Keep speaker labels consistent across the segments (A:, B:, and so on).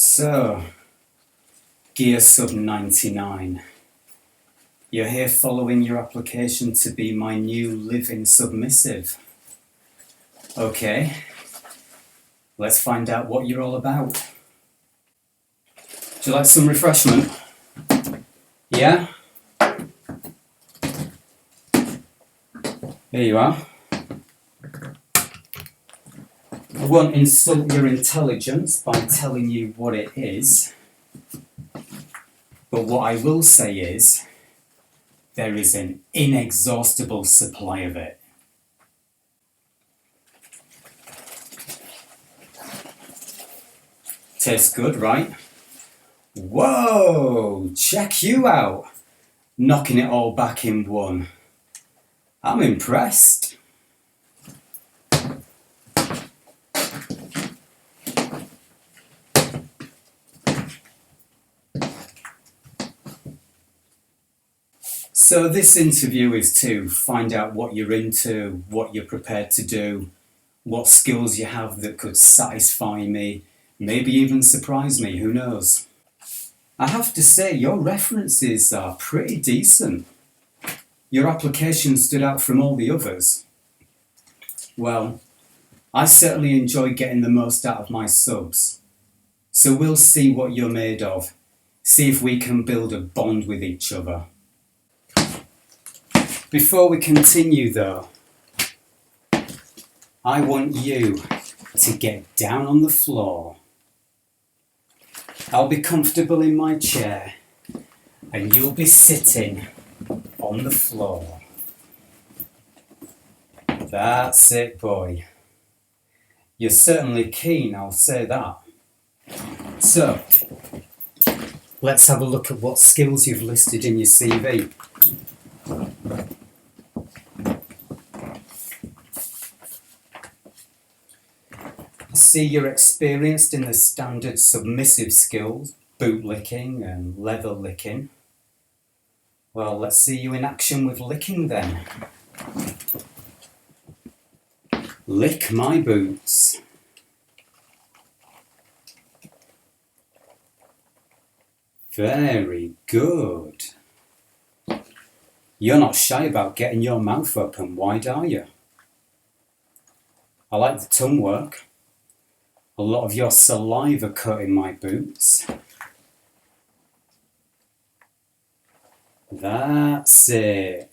A: So, Gear Sub 99, you're here following your application to be my new living submissive. Okay, let's find out what you're all about. Do you like some refreshment? Yeah? Here you are. I won't insult your intelligence by telling you what it is, but what I will say is there is an inexhaustible supply of it. Tastes good, right? Whoa! Check you out! Knocking it all back in one. I'm impressed. So this interview is to find out what you're into, what you're prepared to do, what skills you have that could satisfy me, maybe even surprise me, who knows. I have to say, your references are pretty decent. Your application stood out from all the others. Well, I certainly enjoy getting the most out of my subs. So we'll see what you're made of. See if we can build a bond with each other. Before we continue though, I want you to get down on the floor. I'll be comfortable in my chair and you'll be sitting on the floor. That's it, boy. You're certainly keen, I'll say that. So, let's have a look at what skills you've listed in your CV. I see you're experienced in the standard submissive skills, boot licking and leather licking. Well, let's see you in action with licking then. Lick my boots. Very good. You're not shy about getting your mouth open wide, are you? I like the tongue work. A lot of your saliva coating my boots. That's it.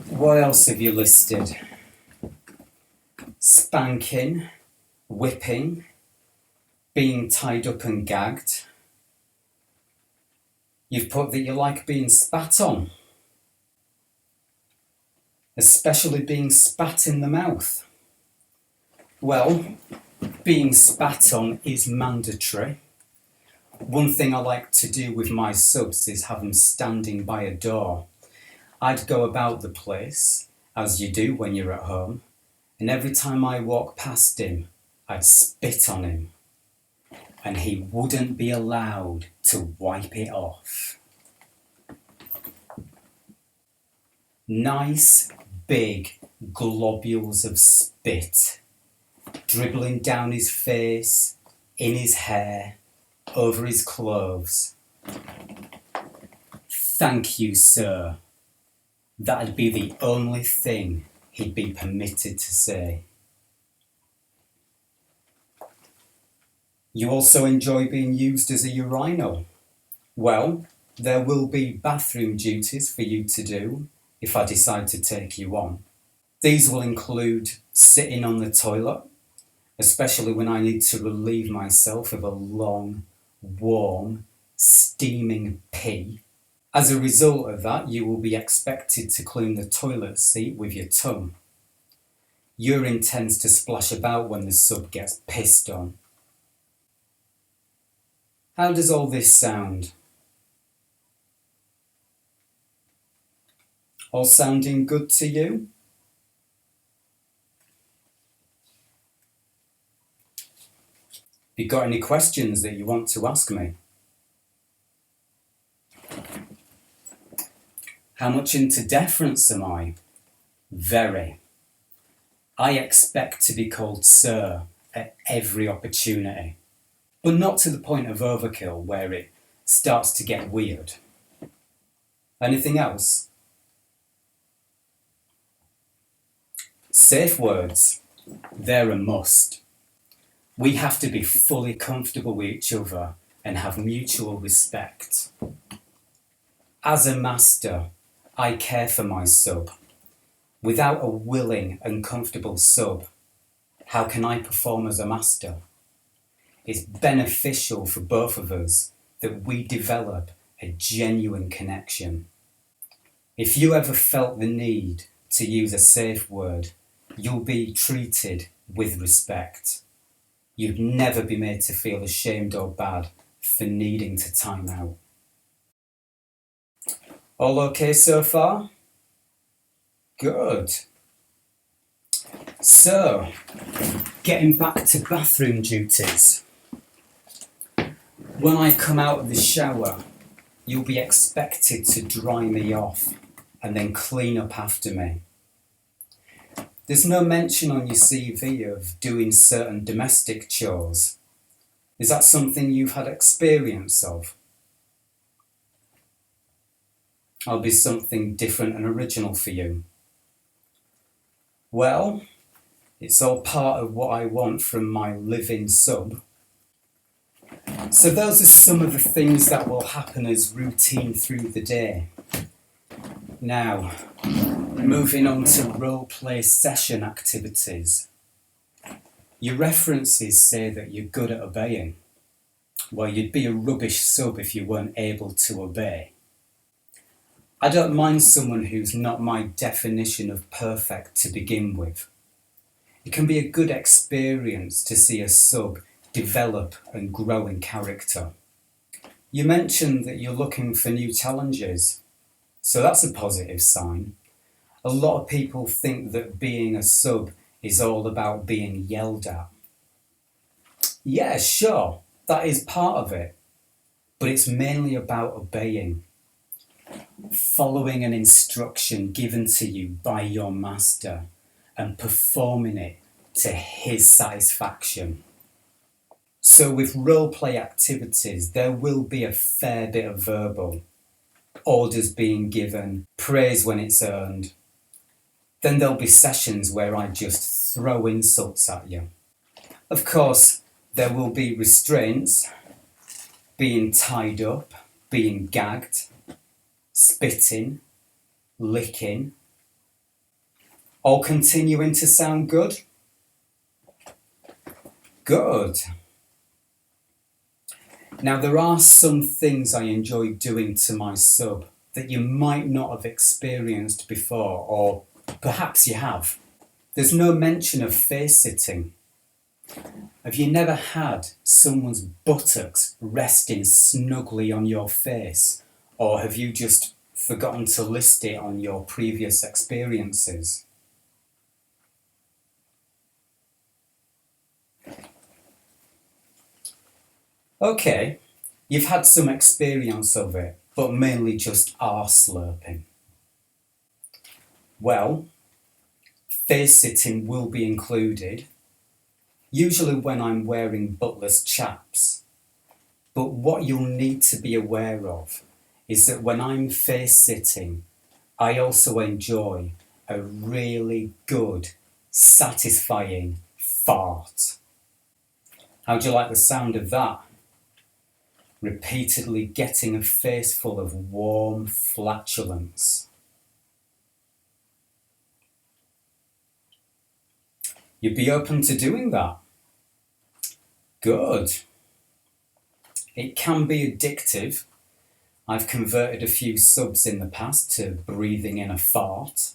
A: What else have you listed? Spanking, whipping, being tied up and gagged. You've put that you like being spat on. Especially being spat in the mouth. Well, being spat on is mandatory. One thing I like to do with my subs is have them standing by a door. I'd go about the place, as you do when you're at home, and every time I walk past him, I'd spit on him. And he wouldn't be allowed to wipe it off. Nice, big globules of spit, dribbling down his face, in his hair, over his clothes. Thank you, sir. That'd be the only thing he'd be permitted to say. You also enjoy being used as a urinal. Well, there will be bathroom duties for you to do if I decide to take you on. These will include sitting on the toilet, especially when I need to relieve myself of a long, warm, steaming pee. As a result of that, you will be expected to clean the toilet seat with your tongue. Urine tends to splash about when the sub gets pissed on. How does all this sound? All sounding good to you? Have you got any questions that you want to ask me? How much into deference am I? Very. I expect to be called sir at every opportunity, but not to the point of overkill where it starts to get weird. Anything else? Safe words, they're a must. We have to be fully comfortable with each other and have mutual respect. As a master, I care for my sub. Without a willing and comfortable sub, how can I perform as a master? It's beneficial for both of us that we develop a genuine connection. If you ever felt the need to use a safe word, you'll be treated with respect. You'd never be made to feel ashamed or bad for needing to time out. All okay so far? Good. So, getting back to bathroom duties. When I come out of the shower, you'll be expected to dry me off and then clean up after me. There's no mention on your CV of doing certain domestic chores. Is that something you've had experience of? I'll be something different and original for you. Well, it's all part of what I want from my living sub. So those are some of the things that will happen as routine through the day. Now, moving on to role-play session activities. Your references say that you're good at obeying. Well, you'd be a rubbish sub if you weren't able to obey. I don't mind someone who's not my definition of perfect to begin with. It can be a good experience to see a sub develop and grow in character. You mentioned that you're looking for new challenges, so that's a positive sign. A lot of people think that being a sub is all about being yelled at. Yeah, sure, that is part of it, but it's mainly about obeying. Following an instruction given to you by your master and performing it to his satisfaction. So with role-play activities, there will be a fair bit of verbal, orders being given, praise when it's earned. Then there'll be sessions where I just throw insults at you. Of course, there will be restraints, being tied up, being gagged, spitting, licking, all continuing to sound good? Good. Now there are some things I enjoy doing to my sub that you might not have experienced before, or perhaps you have. There's no mention of face sitting. Have you never had someone's buttocks resting snugly on your face? Or have you just forgotten to list it on your previous experiences? Okay, you've had some experience of it, but mainly just arse slurping. Well, face sitting will be included, usually when I'm wearing butler's chaps. But what you'll need to be aware of is that when I'm face sitting, I also enjoy a really good, satisfying fart. How'd you like the sound of that? Repeatedly getting a face full of warm flatulence. You'd be open to doing that? Good. It can be addictive. I've converted a few subs in the past to breathing in a fart.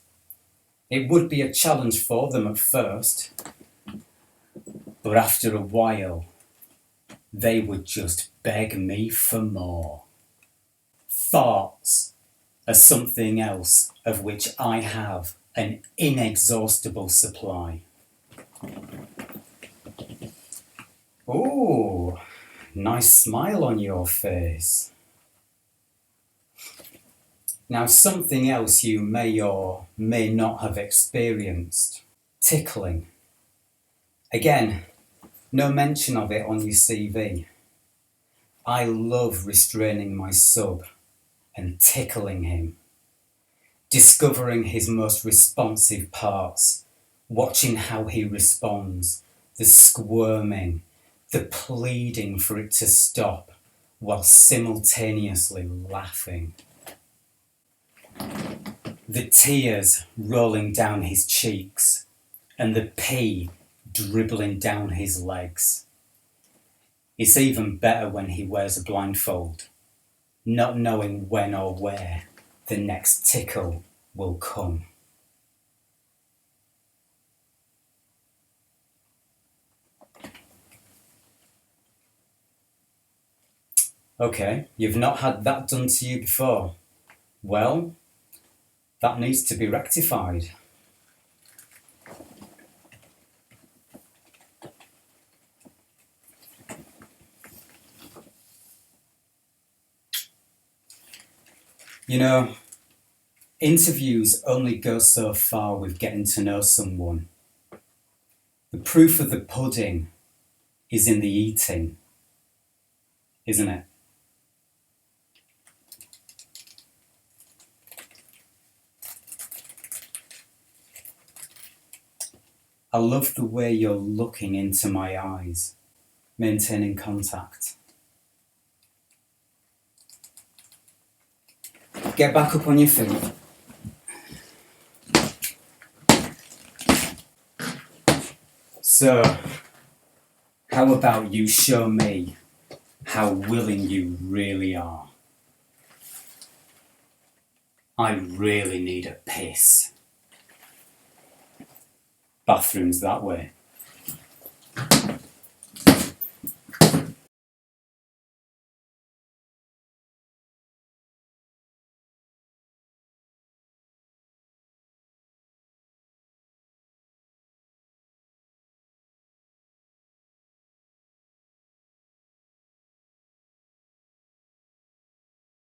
A: It would be a challenge for them at first, but after a while, they would just beg me for more. Farts are something else of which I have an inexhaustible supply. Ooh, nice smile on your face. Now, something else you may or may not have experienced. Tickling. Again, no mention of it on your CV. I love restraining my sub and tickling him, discovering his most responsive parts, watching how he responds, the squirming, the pleading for it to stop, while simultaneously laughing. The tears rolling down his cheeks, and the pee dribbling down his legs. It's even better when he wears a blindfold, not knowing when or where the next tickle will come. Okay, you've not had that done to you before. Well, that needs to be rectified. You know, interviews only go so far with getting to know someone. The proof of the pudding is in the eating, isn't it? I love the way you're looking into my eyes, maintaining contact. Get back up on your feet. So, how about you show me how willing you really are? I really need a piss. Bathroom's that way.